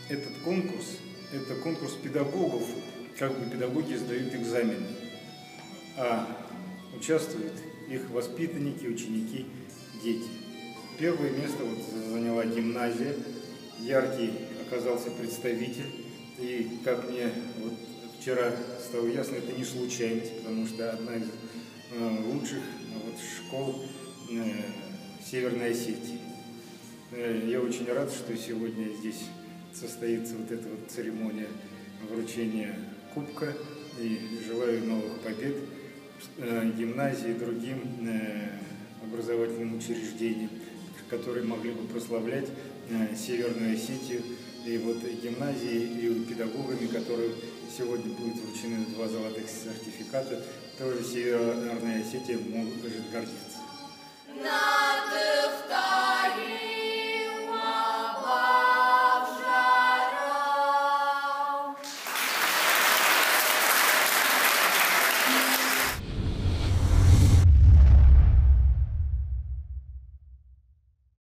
этот конкурс – это конкурс педагогов, как бы педагоги сдают экзамены, а участвуют их воспитанники, ученики, дети. Первое место заняла гимназия, яркий оказался представитель, и как мне вчера стало ясно, это не случайность, потому что одна из лучших школ Северной Осетии. Я очень рад, что сегодня здесь состоится эта церемония вручения кубка, и желаю новых побед гимназии и другим образовательным учреждениям, которые могли бы прославлять Северную Осетию, и гимназии и педагогами, которым сегодня будут вручены 2 золотых сертификата, тоже Северная Осетия может гордиться.